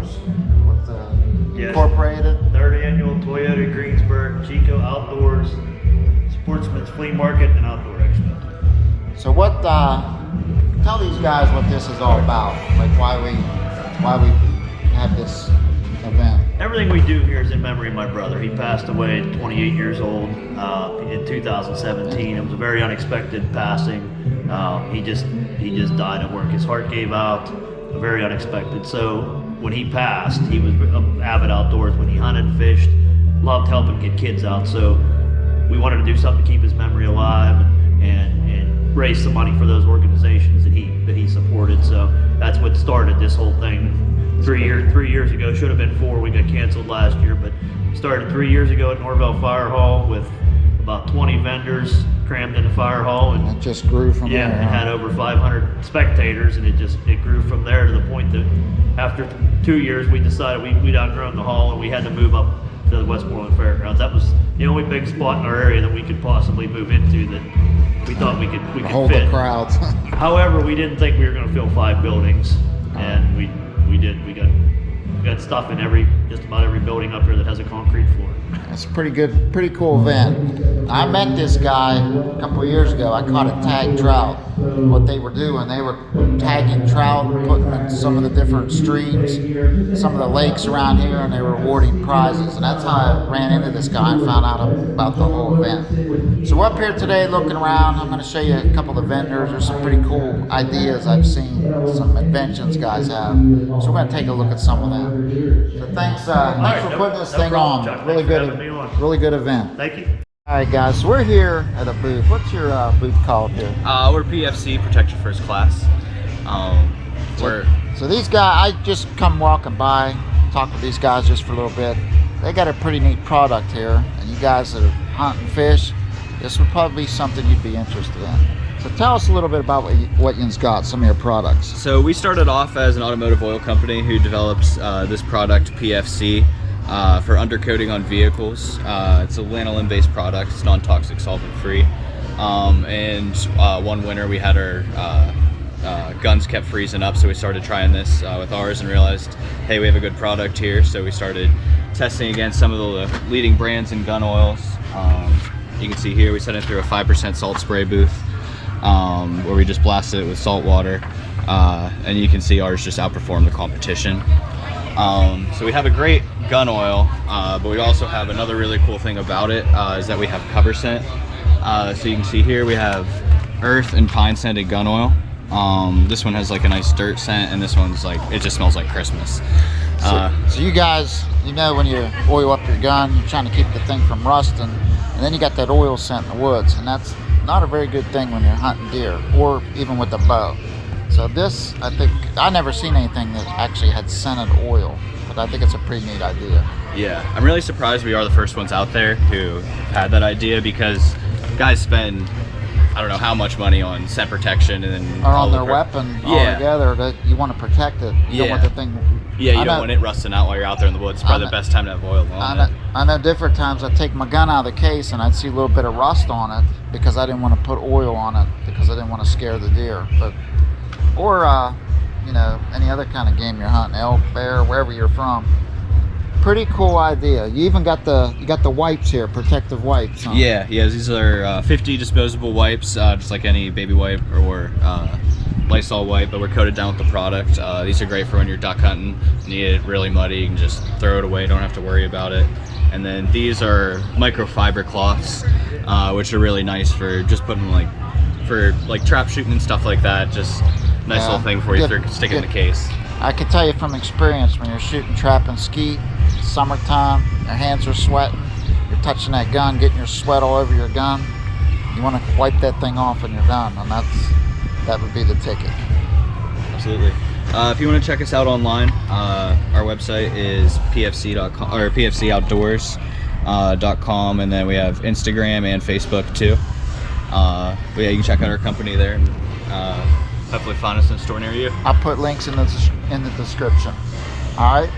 Outdoors. What's Yes. Incorporated? 3rd annual Toyota Greensburg Chico Outdoors Sportsmen's Flea Market and Outdoor Expo. So what? Tell these guys what this is all about. Like why we have this event. Everything we do here is in memory of my brother. He passed away at 28 years old in 2017. It was a very unexpected passing. He just died at work. His heart gave out. Very unexpected. So when he passed, he was avid outdoors. When he hunted, fished, loved helping get kids out. So we wanted to do something to keep his memory alive and raise some money for those organizations that he supported. So that's what started this whole thing. 3 years ago, should have been 4. We got canceled last year, but started 3 years ago at Norvell Fire Hall with about 20 vendors crammed in the fire hall, and it just grew from there. Yeah, it had over 500 spectators, and it grew from there to the point that after 2 years we decided we'd outgrown the hall and we had to move up to the Westmoreland Fairgrounds. That was the only big spot in our area that we could possibly move into that we thought we could hold fit the crowds. However, we didn't think we were going to fill 5 buildings, and we did. We got stuff in just about every building up here that has a concrete floor. It's a pretty cool event. I met this guy a couple of years ago. I caught a tag trout. What they were doing, they were tagging trout, putting them in some of the different streams, some of the lakes around here, and they were awarding prizes. And that's how I ran into this guy and found out about the whole event. So we're up here today looking around. I'm going to show you a couple of the vendors. There's some pretty cool ideas I've seen, some inventions guys have. So we're going to take a look at some of them. So thanks for putting this thing on. Chuck. Really good event. Thank you. All right, guys, so we're here at a booth. What's your booth called here? We're PFC Protection First Class. So these guys, I just come walking by, talk with these guys just for a little bit. They got a pretty neat product here, and you guys that hunt and fish, this would probably be something you'd be interested in. So tell us a little bit about what you've got, some of your products. So we started off as an automotive oil company who develops this product, PFC, for undercoating on vehicles. It's a lanolin-based product. It's non-toxic, solvent-free. One winter we had our guns kept freezing up, so we started trying this with ours and realized, hey, we have a good product here. So we started testing against some of the leading brands in gun oils. You can see here we sent it through a 5% salt spray booth where we just blasted it with salt water, and you can see ours just outperformed the competition. So we have a great gun oil, but we also have another really cool thing about it is that we have cover scent. So you can see here we have earth and pine scented gun oil. This one has like a nice dirt scent, and this one's like, it just smells like Christmas. So you guys, you know, when you oil up your gun, you're trying to keep the thing from rusting, and then you got that oil scent in the woods, and that's not a very good thing when you're hunting deer or even with a bow. So this, I think, I never seen anything that actually had scented oil, but I think it's a pretty neat idea. Yeah, I'm really surprised we are the first ones out there who had that idea, because guys spend, I don't know how much money on scent protection and or on their weapon altogether, that you want to protect it. You don't want the thing. Yeah, you don't want it rusting out while you're out there in the woods. It's probably the best time to have oil on it. I know different times I'd take my gun out of the case and I'd see a little bit of rust on it because I didn't want to put oil on it because I didn't want to scare the deer. Or you know, any other kind of game you're hunting, elk, bear, wherever you're from. Pretty cool idea. You even got the wipes here, protective wipes. Huh? Yeah, these are 50 disposable wipes, just like any baby wipe or Lysol wipe, but we're coated down with the product. These are great for when you're duck hunting and you get it really muddy. You can just throw it away, don't have to worry about it. And then these are microfiber cloths, which are really nice for just putting for trap shooting and stuff like that. Just nice little thing for you to stick in the case. I can tell you from experience, when you're shooting trap and skeet, summertime, your hands are sweating, you're touching that gun, getting your sweat all over your gun, you want to wipe that thing off when you're done, and that would be the ticket. Absolutely. If you want to check us out online, our website is pfc.com or pfcoutdoors.com, and then we have Instagram and Facebook too. But yeah, you can check out our company there and hopefully find us in a store near you. I'll put links in the description. All right,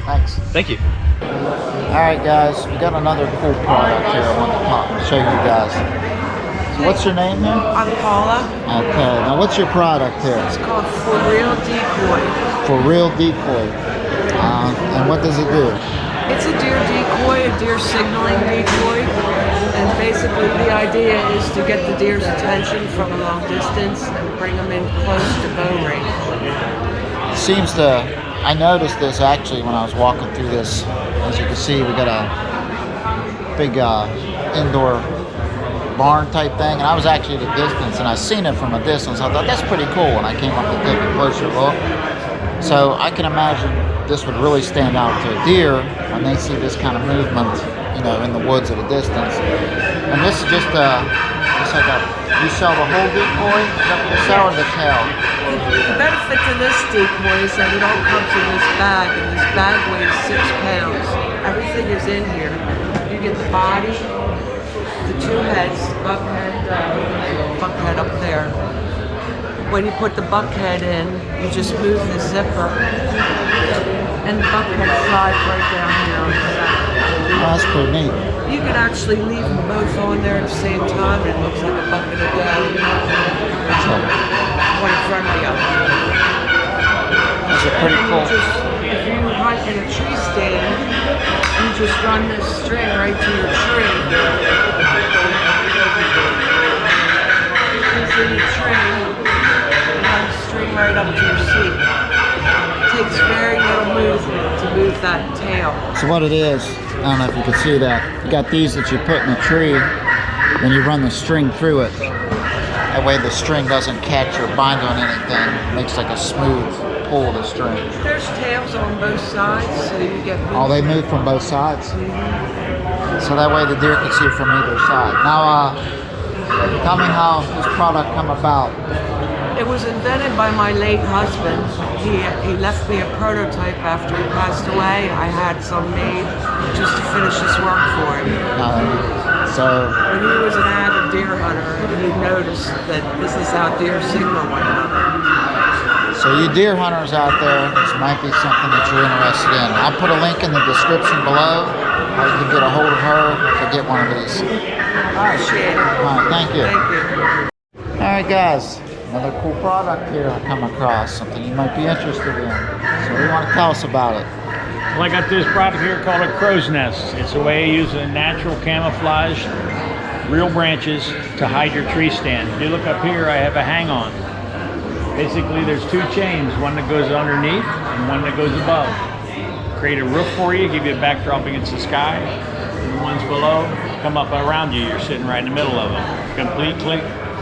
thanks. Thank you. All right, guys, we got another cool product here I want to show you guys. So what's your name here? I'm Paula. Okay, now what's your product here? It's called For Real Decoy. For Real Decoy. And what does it do? It's a deer decoy, a deer signaling decoy, and basically the idea is to get the deer's attention from a long distance and bring them in close to bow range. Seems to, I noticed this actually when I was walking through this. As you can see, we got a big indoor barn type thing, and I was actually at a distance, and I seen it from a distance. I thought that's pretty cool when I came up to take a closer look. So I can imagine this would really stand out to a deer when they see this kind of movement, you know, in the woods at a distance. And this is just it's like a, you sell the whole decoy? Is that what you sell, or the tail? The benefit to this decoy is that it all comes in this bag, and this bag weighs 6 pounds. Everything is in here. You get the body, the 2 heads, buck head up there. When you put the buck head in, you just move the zipper, and the buck head slides right down here on the side. Oh, that's pretty neat. You can actually leave them both on there at the same time, and it looks like a bucket of dough. One in front of the other. That's a pretty cool. If you hike in a tree stand, you just run this string right to your tree. It's in the tree, and run the string right up to your seat. It takes very little movement to move that tail. So what it is, I don't know if you can see that, you got these that you put in the tree, then you run the string through it. That way the string doesn't catch or bind on anything. It makes like a smooth pull of the string. There's tails on both sides, so you get movement. Oh, they move from both sides? So that way the deer can see it from either side. Now, tell me how this product come about. It was invented by my late husband. He left me a prototype after he passed away. I had some made just to finish his work for him. When he was an avid deer hunter, he noticed that this is how deer signal one another. So you deer hunters out there, this might be something that you're interested in. I'll put a link in the description below. How you can get a hold of her to get one of these. Appreciate it. All right, thank you. Thank you. All right, guys. Another cool product here I come across, something you might be interested in. So what do you want to tell us about it? Well, I got this product here called a crow's nest. It's a way of using natural camouflage, real branches to hide your tree stand. If you look up here, I have a hang-on. Basically, there's 2 chains, one that goes underneath and one that goes above. Create a roof for you, give you a backdrop against the sky. And the ones below come up around you. You're sitting right in the middle of them.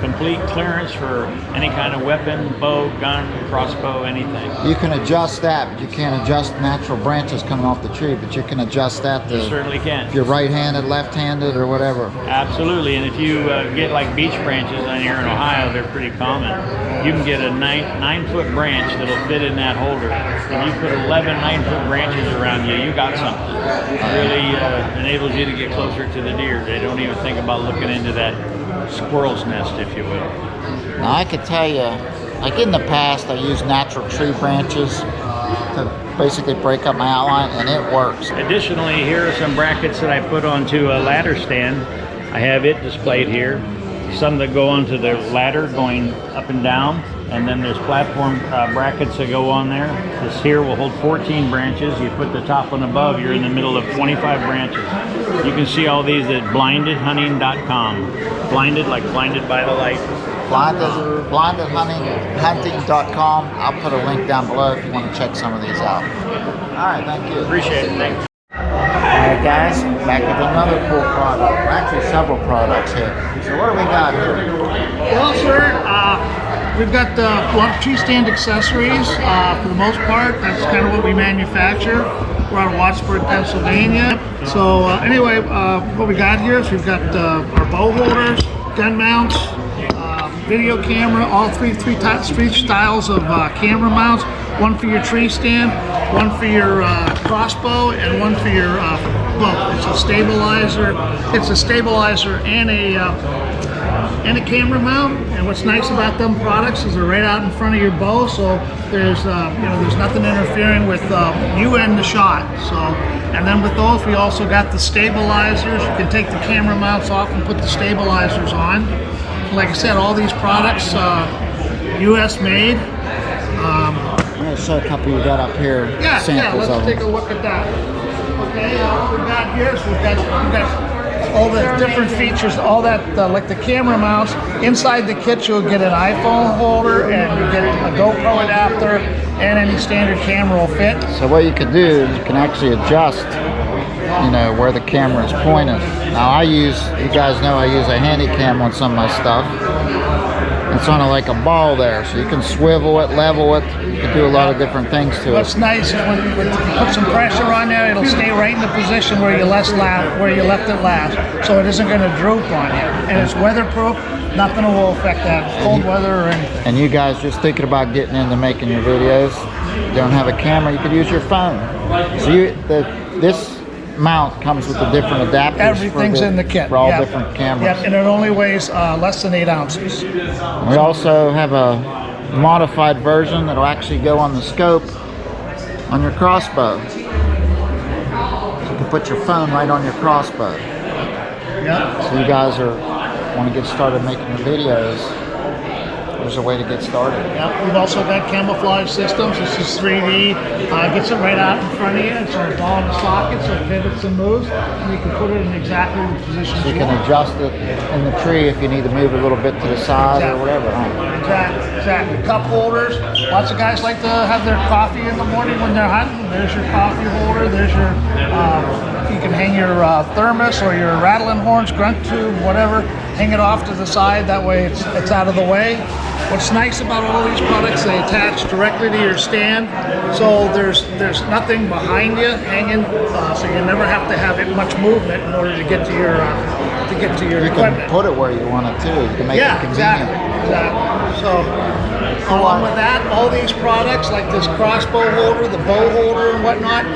Complete clearance for any kind of weapon, bow, gun, crossbow, anything. You can adjust that, but you can't adjust natural branches coming off the tree, but you can adjust that to, You certainly can. if you're right-handed, left-handed, or whatever. Absolutely, and if you get like beech branches down here in Ohio, they're pretty common. You can get a 9-foot branch that'll fit in that holder. If you put 11 9-foot branches around you, you got something. It really enables you to get closer to the deer. They don't even think about looking into that squirrel's nest, if you will. Now I could tell you, like in the past, I used natural tree branches to basically break up my outline, and it works. Additionally, here are some brackets that I put onto a ladder stand. I have it displayed here. Some that go onto the ladder going up and down, and then there's platform brackets that go on there. This here will hold 14 branches. You put the top one above, you're in the middle of 25 branches. You can see all these at blindedhunting.com. Blinded, like blinded by the light. Blindedhunting.com. I'll put a link down below if you want to check some of these out. All right, thank you. Appreciate it, thanks. Alright guys, back with another cool product. Well, actually several products here. So what do we got here? Well, sir, we've got a lot of tree stand accessories. For the most part, that's kind of what we manufacture. We're out of Wattsburg, Pennsylvania. So anyway, what we got here is we've got our bow holders, gun mounts, video camera, all three styles of camera mounts. One for your tree stand, one for your crossbow, and one for your bow. It's a stabilizer. It's a stabilizer and a camera mount. And what's nice about them products is they're right out in front of your bow, so there's there's nothing interfering with you and the shot. So, and then with those, we also got the stabilizers. You can take the camera mounts off and put the stabilizers on. Like I said, all these products, U.S. made. to show a couple you got up here, Yeah, samples let's of take them. a look at that. Okay, what we got here is we've got all the different features, all that, like the camera mounts. Inside the kit, you'll get an iPhone holder, and you get a GoPro adapter, and any standard camera will fit. So what you can do is you can actually adjust, you know, where the camera is pointed. Now you guys know I use a Handicam on some of my stuff. It's on like a ball there, so you can swivel it, level it. You can do a lot of different things to What's it. nice is when you put some pressure on there, it'll stay right in the position where you left it last, so it isn't going to droop on you. And it's weatherproof. Nothing will affect that, cold weather or anything. And you guys just thinking about getting into making your videos, you don't have a camera, you could use your phone. So this mount comes with the different adapters. Everything's in the kit. For all Yep. different cameras. Yep, and it only weighs less than 8 ounces. We also have a modified version that'll actually go on the scope on your crossbow. So you can put your phone right on your crossbow. Yep. So you guys want to get started making your videos, there's a way to get started. Yep. We've also got camouflage systems. This is 3D. Gets it right out in front of you. It's a ball in the socket, so it pivots and moves, and you can put it in exactly the position So you can adjust it in the tree if you need to move a little bit to the side or whatever. Huh? Exactly. Cup holders. Lots of guys like to have their coffee in the morning when they're hunting. There's your coffee holder. There's your, you can hang your thermos or your rattling horns, grunt tube, whatever. Hang it off to the side. That way it's out of the way. What's nice about all these products, they attach directly to your stand, so there's nothing behind you hanging, so you never have to have much movement in order to get to your You equipment. can put it where you want it too. You can make it convenient. Exactly. So, along with that, all these products like this crossbow holder, the bow holder, and whatnot.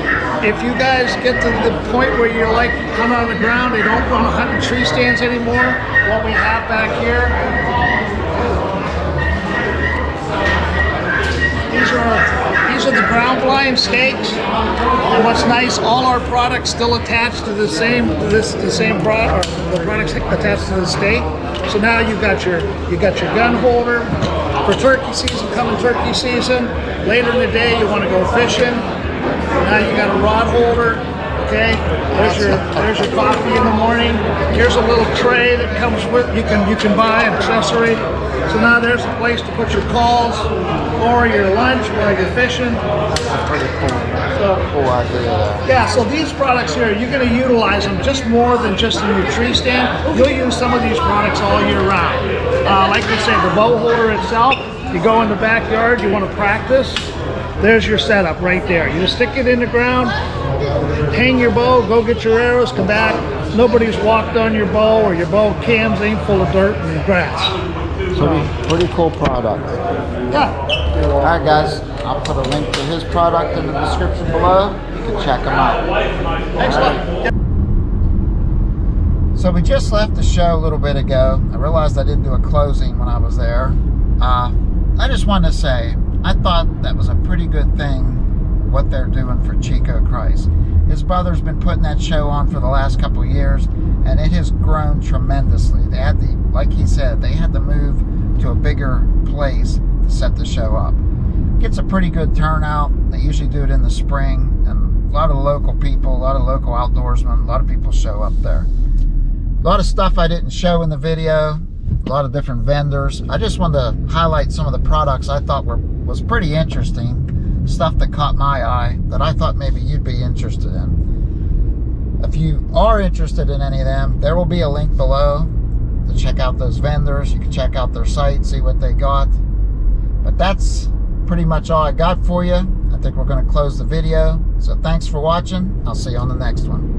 If you guys get to the point where you're like hunting on the ground, they don't want to hunt in tree stands anymore. What we have back here. These are the ground blind stakes, and what's nice, all our products still attached to the same product, or the products attached to the stake. So now you got your gun holder for turkey season. Coming turkey season, later in the day you want to go fishing. Now you got a rod holder. Okay, there's your coffee in the morning. Here's a little tray that comes with, you can buy an accessory. So now there's a place to put your calls or your lunch while you're fishing. Pretty cool. Cool idea. Yeah, so these products here, you're going to utilize them just more than just in your tree stand. You'll use some of these products all year round. Like we say, the bow holder itself, you go in the backyard, you want to practice, there's your setup right there. You just stick it in the ground, hang your bow, go get your arrows, come back. Nobody's walked on your bow, or your bow cams ain't full of dirt and grass. Pretty cool product. Yeah. All right, guys. I'll put a link to his product in the description below. You can check him out. Excellent. So we just left the show a little bit ago. I realized I didn't do a closing when I was there. I just wanted to say, I thought that was a pretty good thing, what they're doing for Chico Christ. His brother's been putting that show on for the last couple of years, and it has grown tremendously. They had like he said, they had to move to a bigger place to set the show up. Gets a pretty good turnout. They usually do it in the spring, and a lot of local people, a lot of local outdoorsmen, a lot of people show up there. A lot of stuff I didn't show in the video, a lot of different vendors. I just wanted to highlight some of the products I thought was pretty interesting, stuff that caught my eye that I thought maybe you'd be interested in. If you are interested in any of them, there will be a link below to check out those vendors. You can check out their site, see what they got. But that's pretty much all I got for you. I think we're going to close the video. So thanks for watching. I'll see you on the next one.